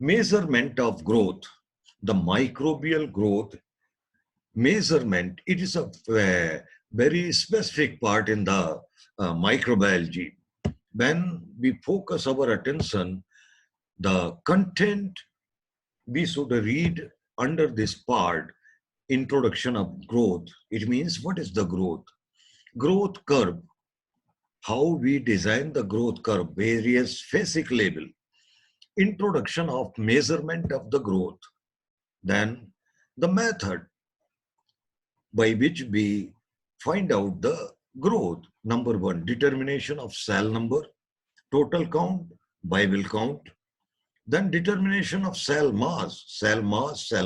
Measurement of growth, the microbial growth measurement, it is a very specific part in the microbiology. When we focus our attention, the content we should read under this part, introduction of growth. It means what is the growth? Growth curve, how we design the growth curve, various physics level, introduction of measurement of the growth, then the method by which we find out the growth. Number one, determination of cell number, total count, Bible count, then determination of mass, cell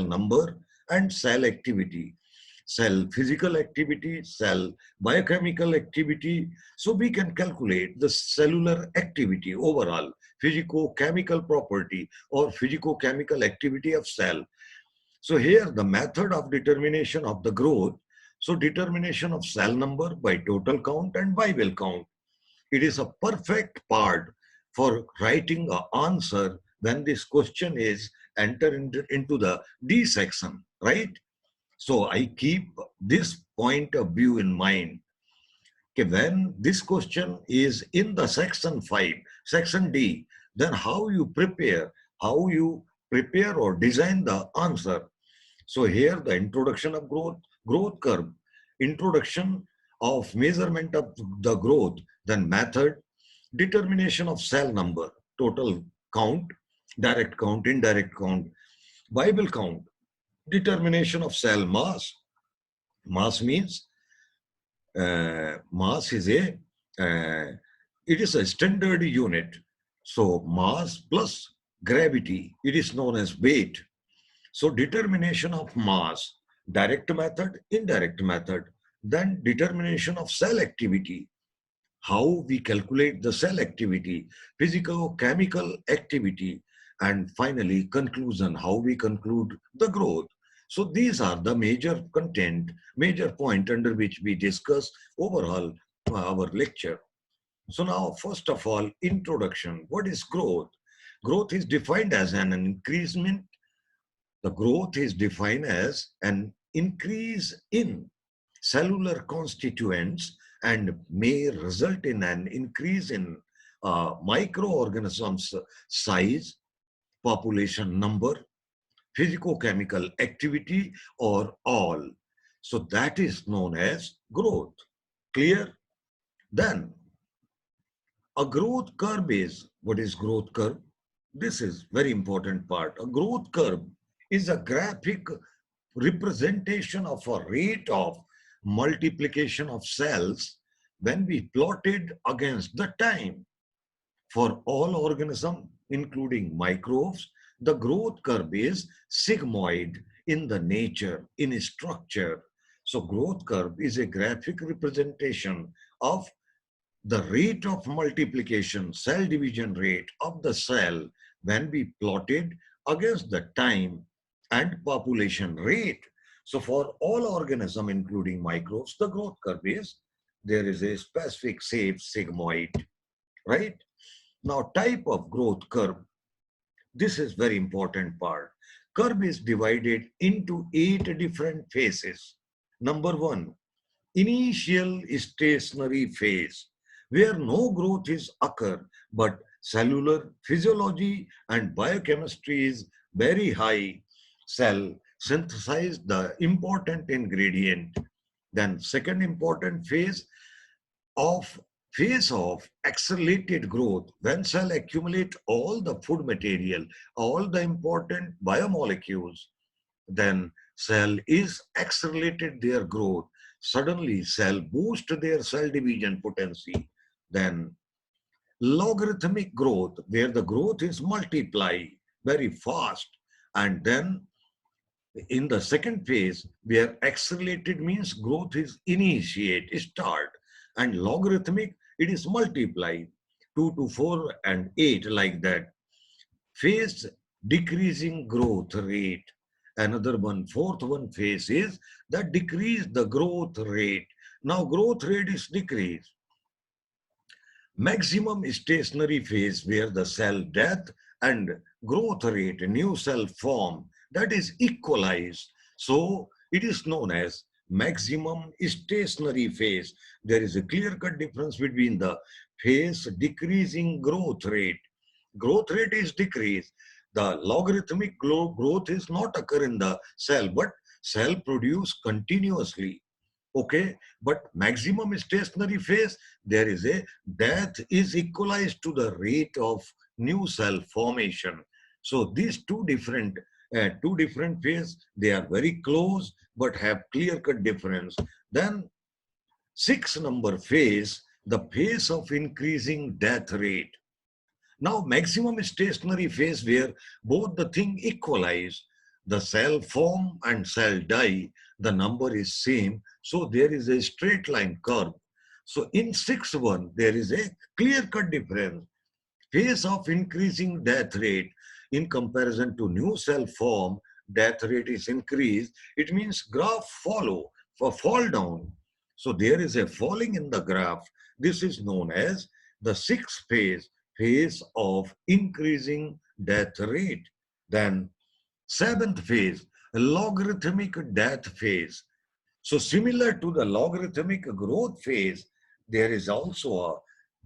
number, and cell activity, cell physical activity, cell biochemical activity. So we can calculate the cellular activity overall, physico-chemical property or physico-chemical activity of cell. So here the method of determination of the growth. So determination of cell number by total count and Bible count. It is a perfect part for writing an answer when this question is entered into the D section, right? So I keep this point of view in mind. Okay, when this question is in the section 5, section D, then how you prepare or design the answer. So here the introduction of growth curve, introduction of measurement of the growth, then method, determination of cell number, total count, direct count, indirect count, Bible count, determination of cell mass. Mass means mass is it is a standard unit. So mass plus gravity, it is known as weight. So determination of mass, direct method, indirect method, then determination of cell activity, how we calculate the cell activity, physico-chemical activity, and finally conclusion, how we conclude the growth. So these are the major content, major point under which we discuss overall our lecture. So now, first of all, introduction. What is growth? Growth is defined as an increasement. The growth is defined as an increase in cellular constituents and may result in an increase in microorganisms size, population number, physicochemical activity, or all. So that is known as growth. Clear? Then a growth curve is, what is growth curve? This is very important part. A growth curve is a graphic representation of a rate of multiplication of cells when we plotted against the time. For all organisms, including microbes, the growth curve is sigmoid in the nature, in structure. So growth curve is a graphic representation of the rate of multiplication, cell division rate of the cell when we plotted against the time and population rate. So for all organisms, including microbes, the growth curve is, there is a specific shape sigmoid, right? Now, type of growth curve. This is very important part. Curve is divided into 8 different phases. Number 1, initial stationary phase, where no growth is occur, but cellular physiology and biochemistry is very high. Cell synthesize the important ingredient. Then second important phase of accelerated growth, when cell accumulate all the food material, all the important biomolecules, then cell is accelerated their growth. Suddenly cell boost their cell division potency. Then logarithmic growth, where the growth is multiply very fast. And then in the second phase, where accelerated means growth is initiate, start, and logarithmic, it is multiply, 2 to 4 and 8 like that. Phase decreasing growth rate. Another one, fourth one phase is that decrease the growth rate. Now growth rate is decreased. Maximum stationary phase, where the cell death and growth rate, new cell form, that is equalized. So it is known as maximum stationary phase. There is a clear-cut difference between the phase decreasing growth rate. Growth rate is decreased. The logarithmic growth is not occur in the cell, but cell produce continuously. Okay, but maximum stationary phase, there is a death is equalized to the rate of new cell formation. So these two different phase, they are very close but have clear cut difference. Then 6 number phase, the phase of increasing death rate. Now, maximum stationary phase where both the thing equalize, the cell form and cell die, the number is same. So there is a straight line curve. So in 6-1, there is a clear-cut difference. Phase of increasing death rate in comparison to new cell form, death rate is increased. It means graph follow for fall down. So there is a falling in the graph. This is known as the sixth phase of increasing death rate. Then seventh phase, logarithmic death phase. So similar to the logarithmic growth phase, there is also a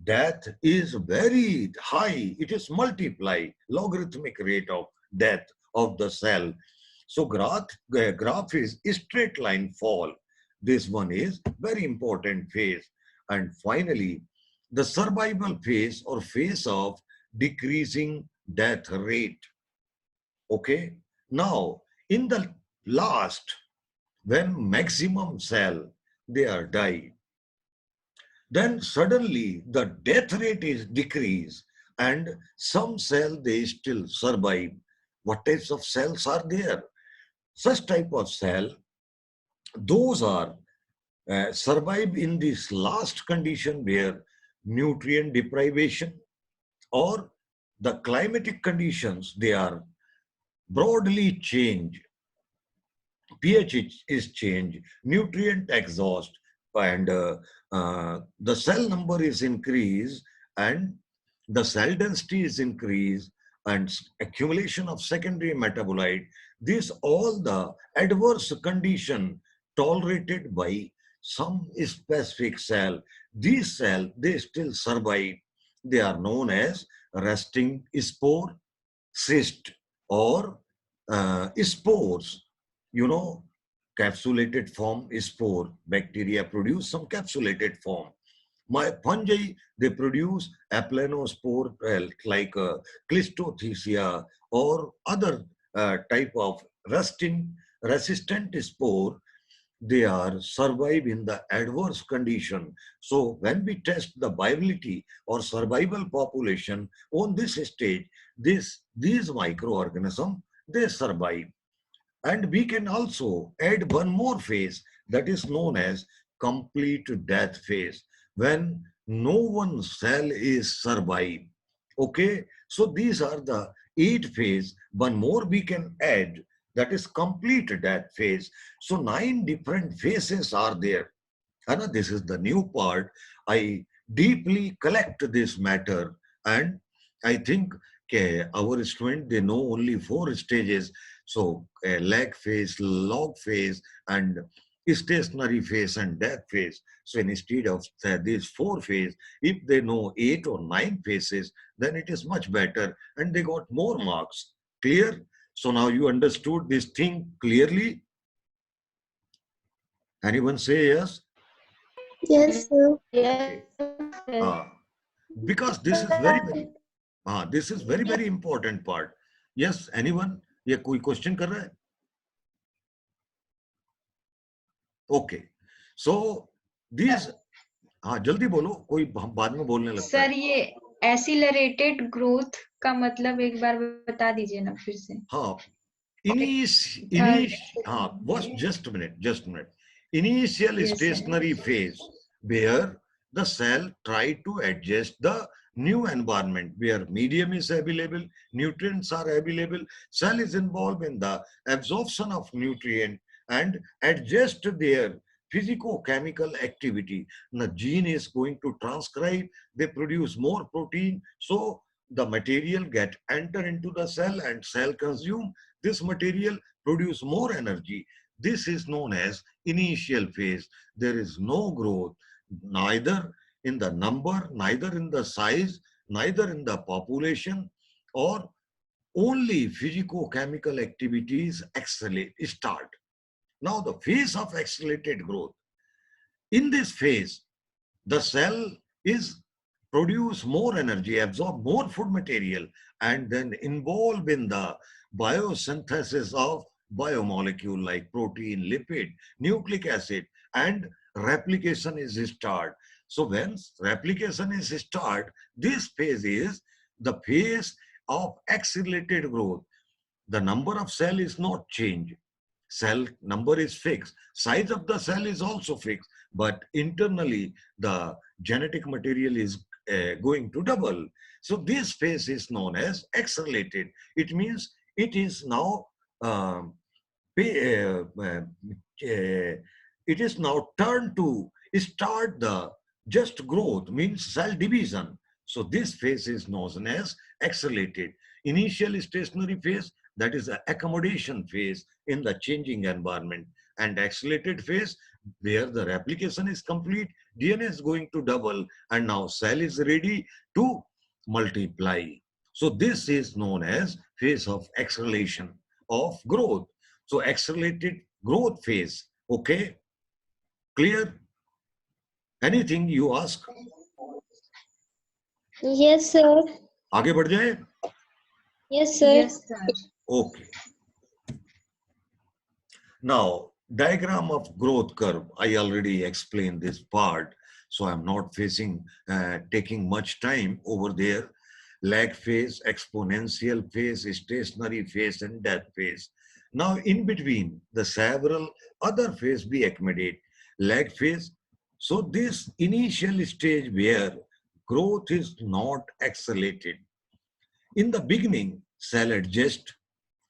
death is very high. It is multiply logarithmic rate of death of the cell. So graph is straight line fall. This one is very important phase. And finally, the survival phase or phase of decreasing death rate. Okay. Now, in the last, when maximum cell, they are died, then suddenly the death rate is decreased and some cell they still survive. What types of cells are there? Such type of cell, those are survive in this last condition where nutrient deprivation or the climatic conditions, they are broadly changed. pH is changed, nutrient exhaust, and the cell number is increased, and the cell density is increased, and accumulation of secondary metabolite. These all the adverse condition tolerated by some specific cell. These cell, they still survive. They are known as resting spore, cyst, or spores. You know, capsulated form is spore. Bacteria produce some capsulated form. My fungi, they produce aplanospore like Clistothecia or other type of resistant spore. They are survive in the adverse condition. So when we test the viability or survival population on this stage, these microorganisms, they survive. And we can also add one more phase that is known as complete death phase, when no one cell is survived. Okay, so these are the 8 phase. One more we can add, that is complete death phase. So 9 different phases are there. And this is the new part. I deeply collect this matter, and I think our student, they know only 4 stages. So lag phase, log phase, and stationary phase and death phase. So instead of these 4 phase, if they know 8 or 9 phases, then it is much better and they got more marks. Clear? So now you understood this thing clearly? Anyone say yes? Yes, sir. Okay. Because this is very important part. Yes, anyone? ये कोई question कर रहा है? Okay, so this, हाँ जल्दी बोलो, कोई बाद में बोलने लगता है. सर ये एसिलरेटेड ग्रोथ का मतलब एक बार बता दीजिए ना फिर से. हाँ, just a minute. Initial Yes, stationary phase where the cell try to adjust the new environment where medium is available, nutrients are available, cell is involved in the absorption of nutrient and adjust their physicochemical activity. The gene is going to transcribe, they produce more protein. So the material get enter into the cell and cell consume this material, produce more energy. This is known as initial phase. There is no growth, neither in the number, neither in the size, neither in the population, or only physico-chemical activities start. Now the phase of accelerated growth. In this phase, the cell is produce more energy, absorb more food material, and then involve in the biosynthesis of biomolecule like protein, lipid, nucleic acid, and replication is start. So when replication is start, this phase is the phase of accelerated growth. The number of cell is not changed. Cell number is fixed. Size of the cell is also fixed, but internally the genetic material is going to double. So this phase is known as accelerated. It means it is now um, it is now turned to start the just growth, means cell division. So this phase is known as accelerated. Initial stationary phase, that is the accommodation phase in the changing environment, and accelerated phase where the replication is complete, DNA is going to double, and now cell is ready to multiply. So this is known as phase of acceleration of growth. So accelerated growth phase. Okay, clear? Anything you ask? Yes, sir. आगे बढ़ जाए? Yes, sir. Yes, sir. Okay. Now, diagram of growth curve. I already explained this part, so I'm not taking much time over there. Lag phase, exponential phase, stationary phase, and death phase. Now, in between, the several other phase we accommodate. Lag phase. So this initial stage where growth is not accelerated. In the beginning, cell adjust.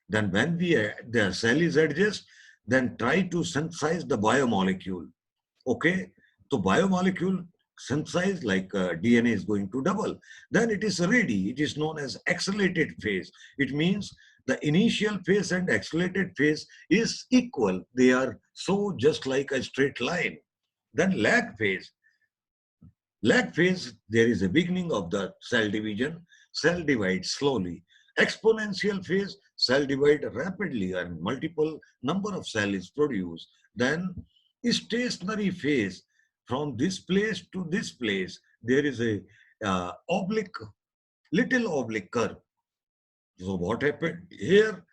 Then when the cell is adjust, then try to synthesize the biomolecule. Okay, so biomolecule synthesize like DNA is going to double. Then it is ready. It is known as accelerated phase. It means the initial phase and accelerated phase is equal. They are so just like a straight line. Then lag phase. Lag phase, there is a beginning of the cell division. Cell divides slowly. Exponential phase, cell divide rapidly and multiple number of cells is produced. Then stationary phase, from this place to this place, there is a oblique, little oblique curve. So what happened here?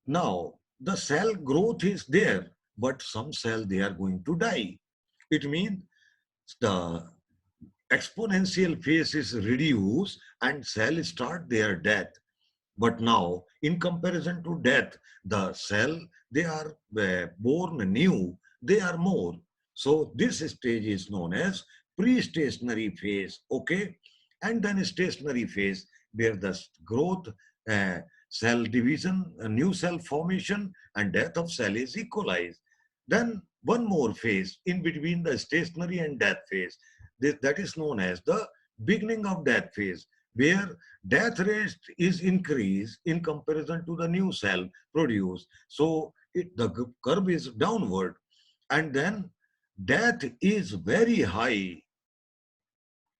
Now, the cell growth is there, but some cell, they are going to die. It means the exponential phase is reduced and cells start their death. But now, in comparison to death, the cell, they are born new, they are more. So this stage is known as pre-stationary phase, okay? And then stationary phase, where the growth, uh, cell division, new cell formation, and death of cell is equalized. Then one more phase in between the stationary and death phase. That is known as the beginning of death phase, where death rate is increased in comparison to the new cell produced. So the curve is downward, and then death is very high.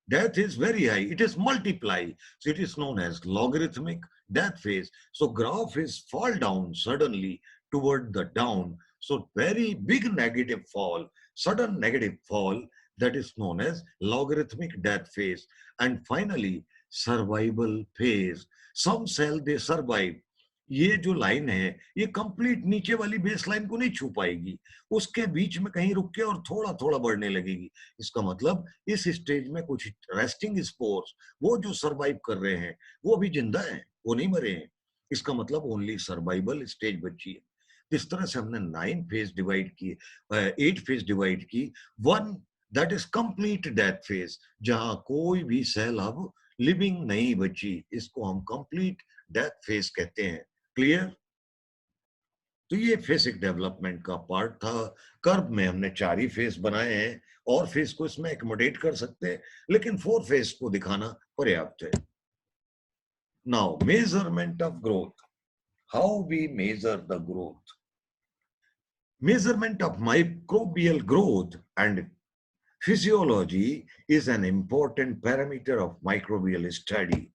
Death is very high. It is multiply. So it is known as logarithmic death phase. So graph is fall down suddenly toward the down. So very big negative fall, sudden negative fall, that is known as logarithmic death phase. And finally, survival phase. Some cell they survive. ये जो line है ये complete नीचे वाली base line को नहीं छू पाएगी, उसके बीच में कहीं रुक के और थोड़ा थोड़ा बढ़ने लगेगी. इसका मतलब इस स्टेज में कुछ रेस्टिंग स्पोर्स, वो जो सरवाइव कर रहे हैं वो भी जिंदा हैं, वो नहीं मरे हैं. इसका मतलब ओनली सर्वाइवल स्टेज बची है. इस तरह से हमने 9 फेज डिवाइड की, 8 फेज डिवाइड की. One that is complete death phase, जहां कोई भी सेल अब लिविंग नहीं बची, इसको हम कंप्लीट डेथ फेज कहते हैं. क्लियर? तो ये फेसिक डेवलपमेंट का पार्ट था. कर्व में हमने 4 ही फेस बनाए हैं, और फेस को इसमें एकोमोडेट कर सकते हैं, लेकिन 4 फेस को दिखाना पर्याप्त है. Now, measurement of growth. How we measure the growth. Measurement of microbial growth and physiology is an important parameter of microbial study.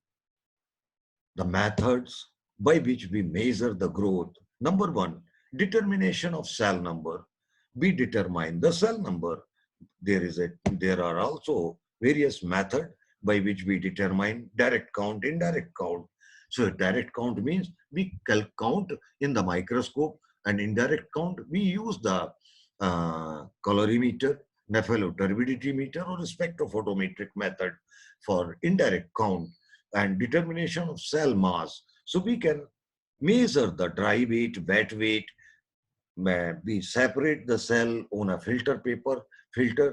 The methods by which we measure the growth. Number one, determination of cell number. We determine the cell number. There are also various methods by which we determine direct count, indirect count. So direct count means we count in the microscope, and indirect count we use the colorimeter, nepheloturbidity meter, or spectrophotometric method for indirect count and determination of cell mass. So we can measure the dry weight, wet weight. We separate the cell on a filter paper,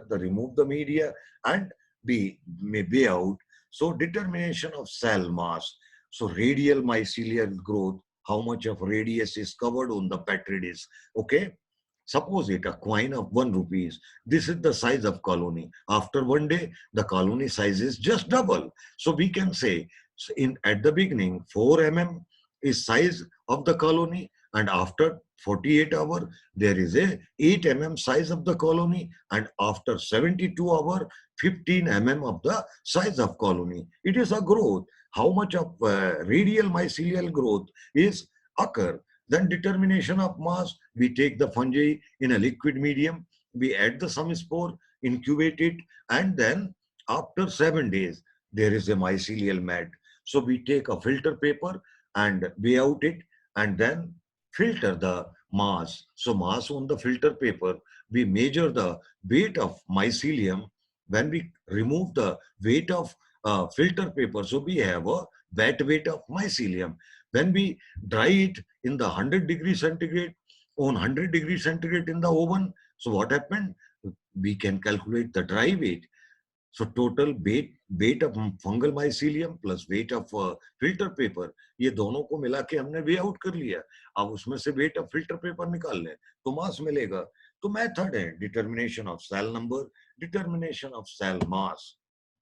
remove the media, and we may weigh out. So determination of cell mass. So radial mycelial growth, how much of radius is covered on the petri dish. Okay. Suppose it a coin of 1 rupees. This is the size of colony. After 1 day, the colony size is just double. So we can say at the beginning, 4 mm is size of the colony, and after 48 hours, there is a 8 mm size of the colony, and after 72 hours, 15 mm of the size of colony. It is a growth. How much of radial mycelial growth is occur? Then determination of mass, we take the fungi in a liquid medium, we add the some spore, incubate it, and then after 7 days, there is a mycelial mat. So we take a filter paper and weigh out it, and then filter the mass. So mass on the filter paper, we measure the weight of mycelium. When we remove the weight of filter paper, so we have a wet weight of mycelium. When we dry it in the 100 degrees centigrade, on 100 degrees centigrade in the oven, so what happened? We can calculate the dry weight. So total weight of fungal mycelium plus weight of filter paper, ये दोनों को मिला के हमने way out कर लिया. अब उसमें से weight of filter paper निकाल लें तो मास मिलेगा. तो मेथड है determination of cell number, determination of cell mass.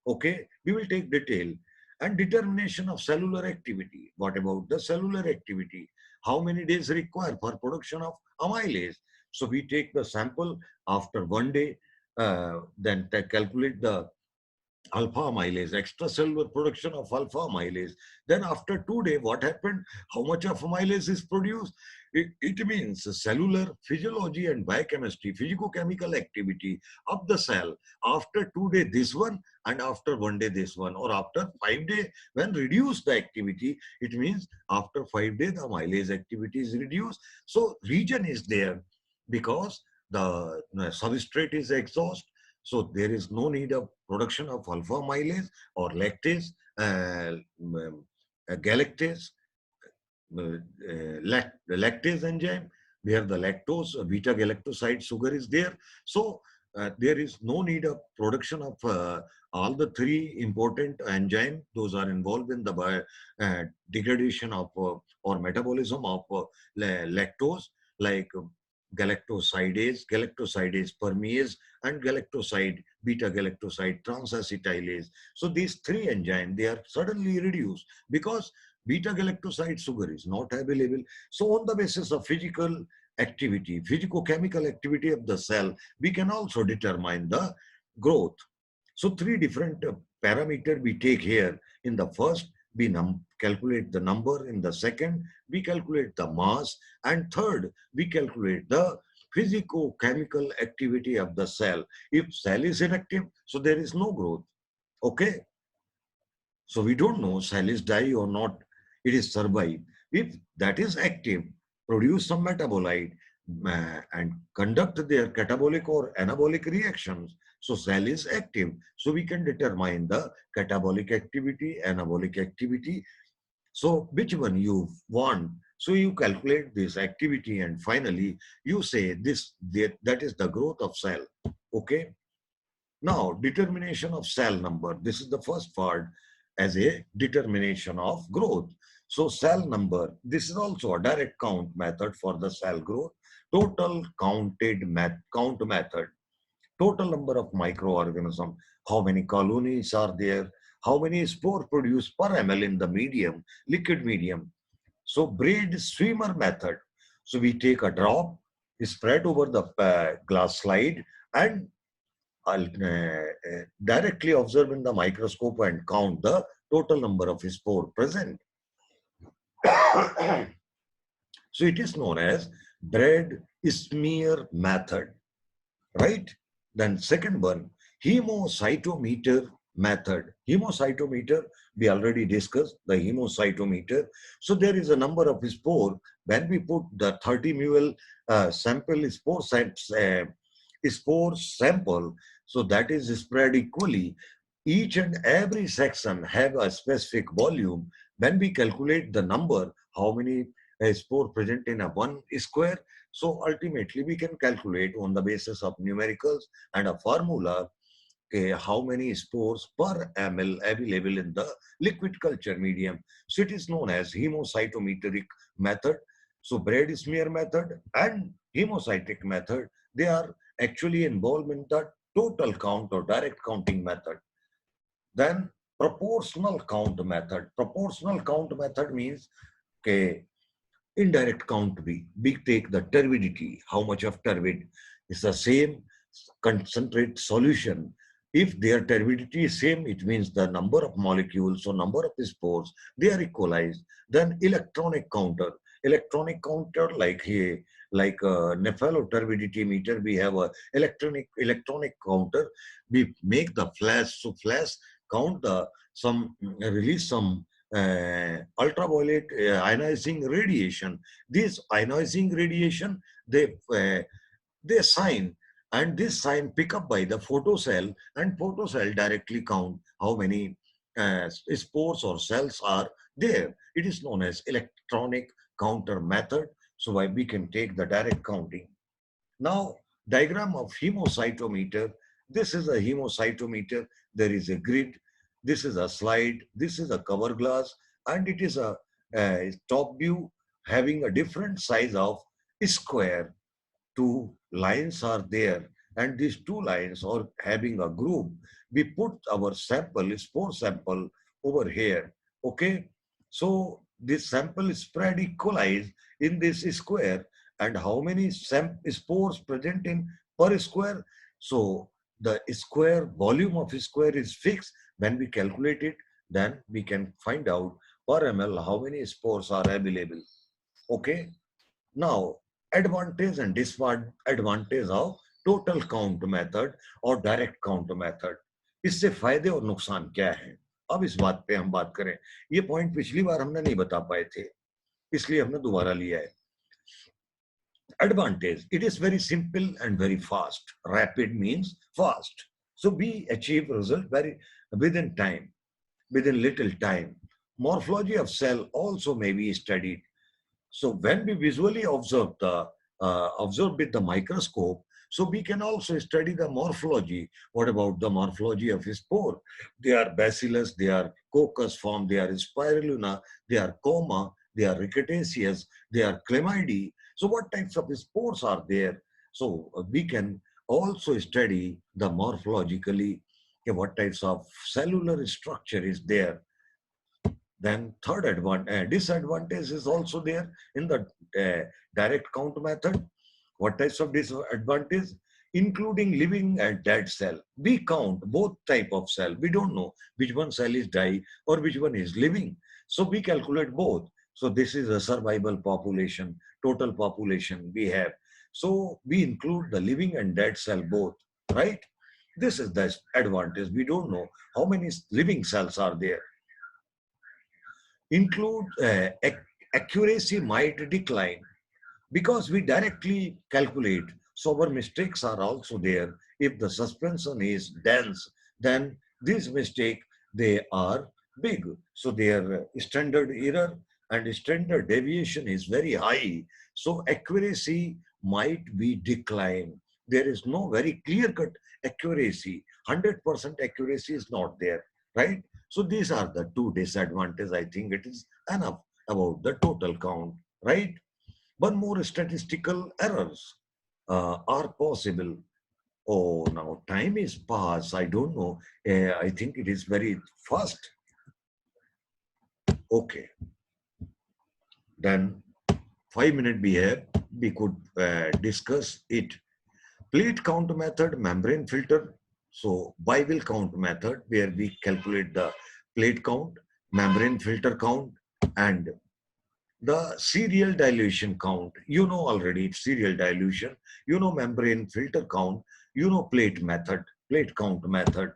Okay, we will take detail. And determination of cellular activity. What about the cellular activity? How many days required for production of amylase? So we take the sample after 1 day, then calculate the alpha amylase, extracellular production of alpha amylase. Then after 2 days, what happened? How much of amylase is produced? It means cellular physiology and biochemistry, physicochemical activity of the cell. After 2 days, this one, and after 1 day, this one. Or after 5 days, when reduce the activity, it means after 5 days, the amylase activity is reduced. So region is there because the substrate is exhaust. So there is no need of production of alpha amylase or lactase, galactase, lactase enzyme, where the lactose, beta galactoside sugar is there. So there is no need of production of all the three important enzymes. Those are involved in the degradation of or metabolism of lactose, like galactosidase permease, and galactoside, beta galactoside transacetylase. So these three enzymes, they are suddenly reduced because beta galactoside sugar is not available. So on the basis of physical activity, physicochemical activity of the cell, we can also determine the growth. So three different parameter we take here. In the first, we calculate the number. In the second, we calculate the mass. And third, we calculate the physicochemical activity of the cell. If cell is inactive, so there is no growth. Okay. So we don't know cell is die or not. It is survive. If that is active, produce some metabolite and conduct their catabolic or anabolic reactions. So cell is active. So we can determine the catabolic activity, anabolic activity. So which one you want? So you calculate this activity and finally you say that is the growth of cell. Okay. Now, determination of cell number. This is the first part as a determination of growth. So cell number, this is also a direct count method for the cell growth. Total count method. Total number of microorganisms, how many colonies are there, how many spore produced per ml in the medium, liquid medium. So braid swimmer method. So we take a drop, spread over the glass slide, and I'll directly observe in the microscope and count the total number of spore present. So it is known as bread smear method, right? Then second one, hemocytometer method. Hemocytometer, we already discussed the hemocytometer. So there is a number of spore. When we put the 30 ml sample spore sample, so that is spread equally. Each and every section have a specific volume. When we calculate the number, how many spore present in a one square, so ultimately we can calculate on the basis of numericals and a formula, okay, how many spores per ml available in the liquid culture medium. So it is known as hemocytometric method. So bread smear method and hemocytic method, they are actually involved in the total count or direct counting method. Then proportional count method. Proportional count method means, okay, indirect count we take the turbidity, how much of turbid is the same concentrate solution. If their turbidity is same, it means the number of molecules or number of spores, they are equalized. Then electronic counter like here, like a nepheloturbidity meter, we have a electronic counter. We make the flash, so flash count the some release some ultraviolet ionizing radiation. This ionizing radiation, they sign, and this sign pick up by the photocell, and photocell directly count how many spores or cells are there. It is known as electronic counter method. So why we can take the direct counting. Now, diagram of hemocytometer. This is a hemocytometer. There is a grid. This is a slide. This is a cover glass. And it is a top view having a different size of square. Two lines are there. And these two lines are having a group. We put our sample, spore sample over here. Okay. So this sample is spread equalized in this square, and how many spores present in per square. So the square volume of square is fixed. When we calculate it, then we can find out per ml how many spores are available. Okay. Now, advantage and disadvantage of total count method और direct count method. इससे फायदे और नुकसान क्या है, अब इस बात पे हम बात करें. ये पॉइंट पिछली बार हमने नहीं बता पाए थे, इसलिए हमने दोबारा लिया है. Advantage, it is very simple and very fast. Rapid means fast. So we achieve result very within time, within little time. Morphology of cell also may be studied. So when we visually observe with the microscope, so we can also study the morphology. What about the morphology of a spore? They are bacillus, they are coccus form, they are spirulina, they are coma, they are rickettasias, they are chlamydia. So what types of spores are there? So we can also study the morphologically, okay, what types of cellular structure is there. Then third disadvantage is also there in the direct count method. What types of disadvantage? Including living and dead cell. We count both type of cell. We don't know which one cell is die or which one is living. So we calculate both. So this is a survival population, total population we have. So we include the living and dead cell both, right? This is the advantage. We don't know how many living cells are there. Include accuracy might decline because we directly calculate. So our mistakes are also there. If the suspension is dense, then this mistake, they are big. So their standard error and standard deviation is very high. So accuracy might be declined. There is no very clear-cut accuracy. 100% accuracy is not there, right? So these are the two disadvantages. I think it is enough about the total count, right? One more, statistical errors are possible. Oh, now time is past. I don't know. I think it is very fast. Okay, then 5 minutes we have. We could discuss it. Plate count method, membrane filter. So Bible count method where we calculate the plate count, membrane filter count, and the serial dilution count. You know already serial dilution. You know membrane filter count. You know plate method, plate count method.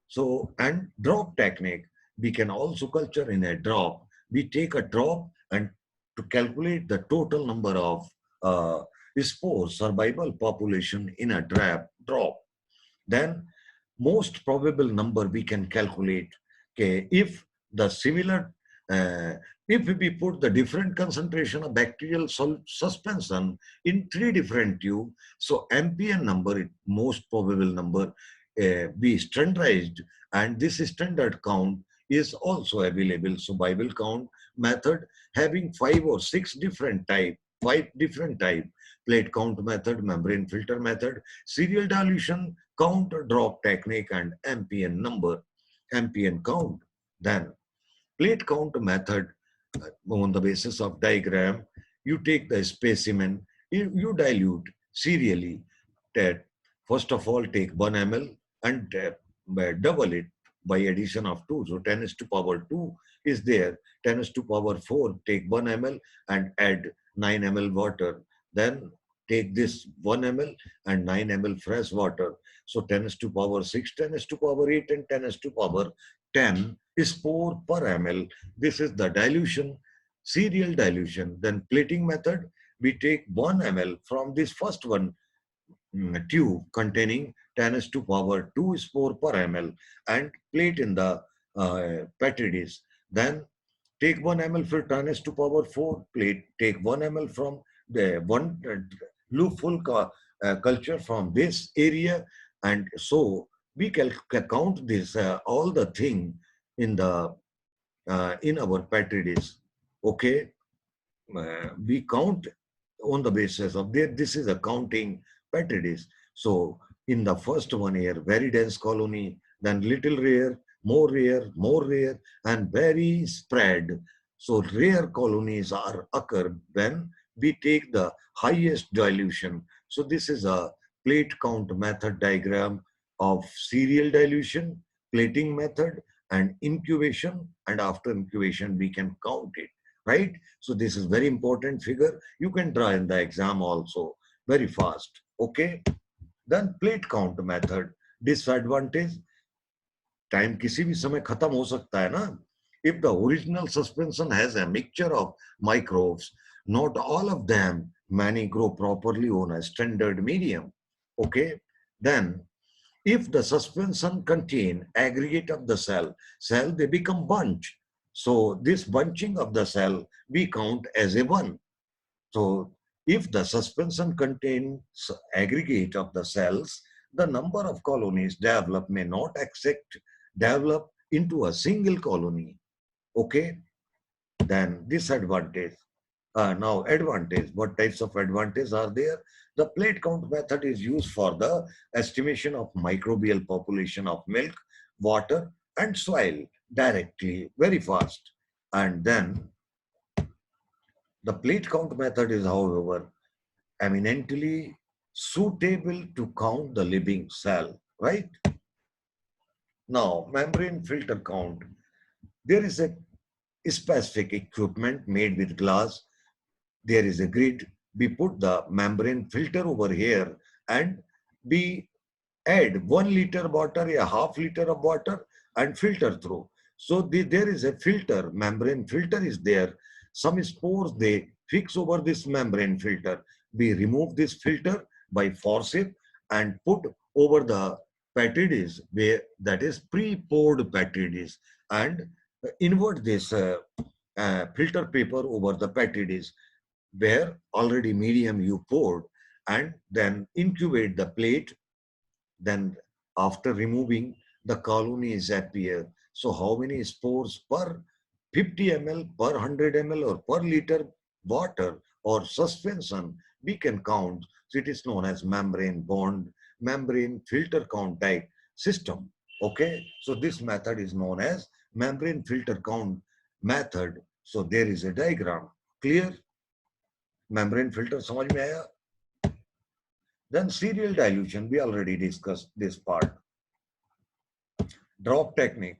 So, and drop technique, we can also culture in a drop. We take a drop and to calculate the total number of spores survival population in a drop. Then most probable number we can calculate. Okay, if the similar, uh, if we put the different concentration of bacterial suspension in three different tube, so MPN number, most probable number, be standardized, and this standard count is also available. So Bible count method having 5 or 6 different type, 5 different type, plate count method, membrane filter method, serial dilution count, drop technique, and MPN number, MPN count. Then plate count method, on the basis of diagram, you take the specimen, you dilute serially. That first of all take 1 ml and double it by addition of 2. So 10 is to power 2 is there. 10 is to power 4, take 1 ml and add 9 ml water. Then take this 1 ml and 9 ml fresh water. So 10 is to power 6, 10 is to power 8, and 10 is to power 10 spore per ml. This is the dilution, serial dilution. Then plating method, we take 1 ml from this first one tube containing 10 is to power 2 spore per ml and plate in the petri dish. Then take 1 ml for 10 is to power 4 plate, take 1 ml from the one loop full culture from this area, and so we can count this all the thing in our petri dish. Okay, we count on the basis of this is a counting petri dish. So in the first one year, very dense colony, then little rare, more rare, and very spread. So rare colonies are occur when we take the highest dilution. So this is a plate count method diagram of serial dilution, plating method, and incubation. And after incubation, we can count it, right? So this is very important figure. You can draw in the exam also very fast. Okay. Then plate count method. Disadvantage, time किसी भी समय खत्म हो सकता है ना. If the original suspension has a mixture of microbes, not all of them, many grow properly on a standard medium. Okay. Then if the suspension contain aggregate of the cell they become bunch. So this bunching of the cell we count as a one. So if the suspension contains aggregate of the cells, the number of colonies develop may not accept develop into a single colony. Okay, then disadvantage. Now advantage. What types of advantage are there? The plate count method is used for the estimation of microbial population of milk, water, and soil directly, very fast. And then the plate count method is, however, eminently suitable to count the living cell, right? Now, membrane filter count. There is a specific equipment made with glass. There is a grid. We put the membrane filter over here and we add 1 liter water, a half liter of water and filter through. So there is a filter, membrane filter is there. Some spores, they fix over this membrane filter. We remove this filter by forceps and put over the petri dish, where that is pre-poured petri dish, and invert this filter paper over the petri dish where already medium you poured, and then incubate the plate. Then after removing, the colonies appear. So how many spores per 50 ml, per 100 ml, or per liter water or suspension we can count. So it is known as membrane bond membrane filter count system. Okay, so this method is known as membrane filter count method. So there is a diagram. Clear? Membrane filter समझ में आया? Then serial dilution, we already discussed this part. Drop technique.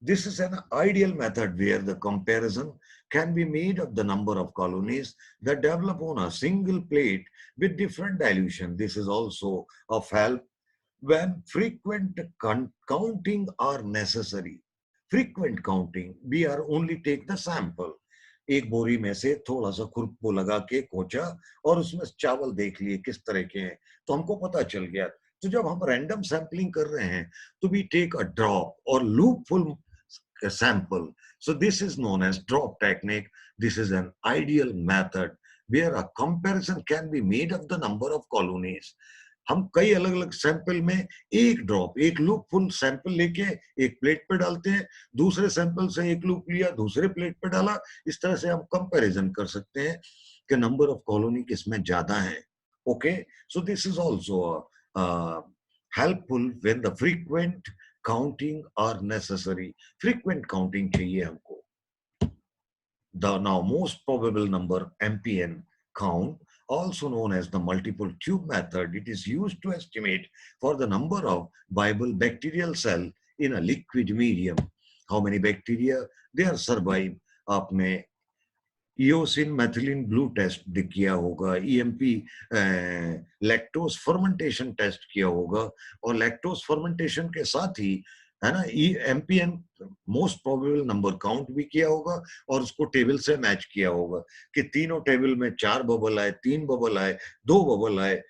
This is an ideal method where the comparison can be made of the number of colonies that develop on a single plate with different dilution. This is also of help when frequent counting are necessary. Frequent counting, we are only take the sample. एक बोरी में से थोड़ा सा खुरपो लगा के कोचा और उसमें चावल देख लिए किस तरह के हैं, तो हमको पता चल गया. तो जब हम रैंडम सैंपलिंग कर रहे हैं तो वी टेक अ ड्रॉप और लूपफुल sample. So this is known as drop technique. This is an ideal method where a comparison can be made of the number of colonies. हम कई अलग अलग सैंपल में एक ड्रॉप, एक लूप फुल सैंपल लेके एक प्लेट पे डालते हैं, दूसरे सैंपल से एक लूप लिया, दूसरे प्लेट पे डाला. इस तरह से हम कंपैरिजन कर सकते हैं कि नंबर ऑफ कॉलोनी किसमें ज्यादा है. Okay, so this is also helpful when the frequent counting are necessary. Frequent counting चाहिए हमको. The now most probable number MPN count, also known as the multiple tube method, it is used to estimate for the number of viable bacterial cell in a liquid medium. How many bacteria they are survive. आपने eosin मैथिलीन blue test किया होगा, EMP lactose fermentation test किया होगा, और lactose fermentation के साथ ही है ना MPN most probable number count भी किया होगा और उसको टेबल से मैच किया होगा कि तीनों टेबल में 4 बबल आए, 3 बबल आए, 2 बबल आए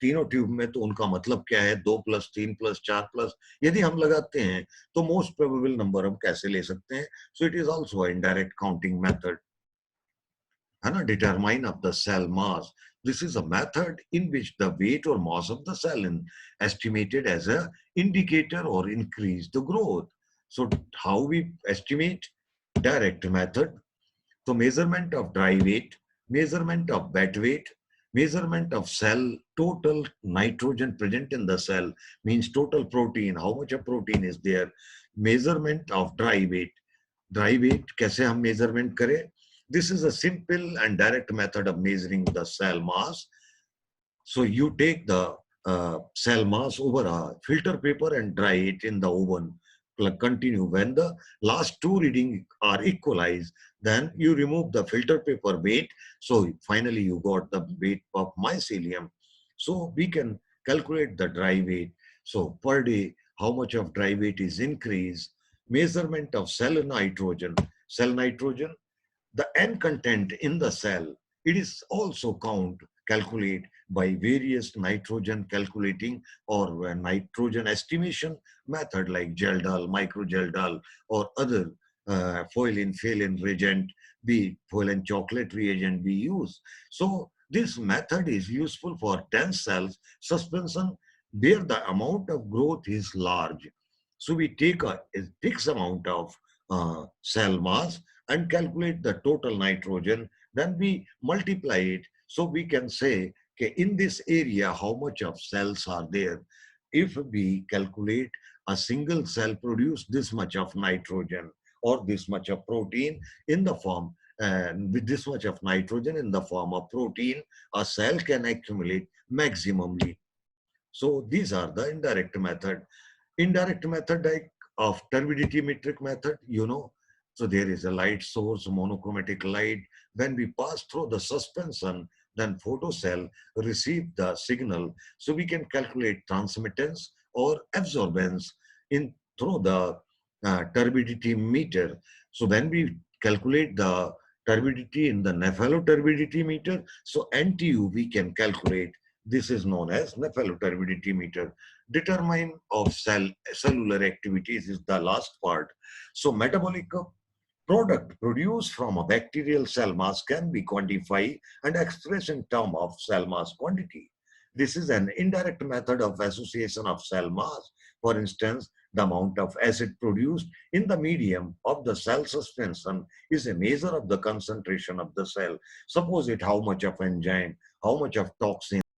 तीनों ट्यूब में, तो उनका मतलब क्या है 2 प्लस 3 प्लस 4 प्लस यदि हम लगाते हैं तो मोस्ट प्रोबेबल नंबर हम कैसे ले सकते हैं. So it is also indirect counting method. Determine of the cell mass. This is a method in which the weight or mass of the cell is estimated as a indicator or increase the growth. So how we estimate? Direct method. So measurement of dry weight, measurement of wet weight, measurement of cell total nitrogen present in the cell, means total protein, how much of protein is there. Measurement of dry weight. Dry weight कैसे हम measurement करें? This is a simple and direct method of measuring the cell mass. So you take the cell mass over a filter paper and dry it in the oven. Continue. When the last two readings are equalized, then you remove the filter paper weight. So finally you got the weight of mycelium. So we can calculate the dry weight. So per day, how much of dry weight is increased? Measurement of cell nitrogen. Cell nitrogen, the N content in the cell, it is also calculate by various nitrogen calculating or nitrogen estimation method like Geldal, microgeldal, or other foilin, phalin reagent, be foilin chocolate reagent we use. So this method is useful for dense cells suspension where the amount of growth is large. So we take a fixed amount of cell mass and calculate the total nitrogen, then we multiply it. So we can say, okay, in this area, how much of cells are there? If we calculate a single cell produce this much of nitrogen or this much of protein in the form, and with this much of nitrogen in the form of protein, a cell can accumulate maximally. So these are the indirect method. Indirect method like of turbidity metric method, you know. So there is a light source, monochromatic light. When we pass through the suspension, then photocell receive the signal. So we can calculate transmittance or absorbance in through the turbidity meter. So when we calculate the turbidity in the nephaloturbidity meter, so NTU we can calculate. This is known as nephaloturbidity meter. Determine of cellular activities is the last part. So metabolic product produced from a bacterial cell mass can be quantified and expressed in terms of cell mass quantity. This is an indirect method of association of cell mass. For instance, the amount of acid produced in the medium of the cell suspension is a measure of the concentration of the cell. Suppose it how much of enzyme, how much of toxin,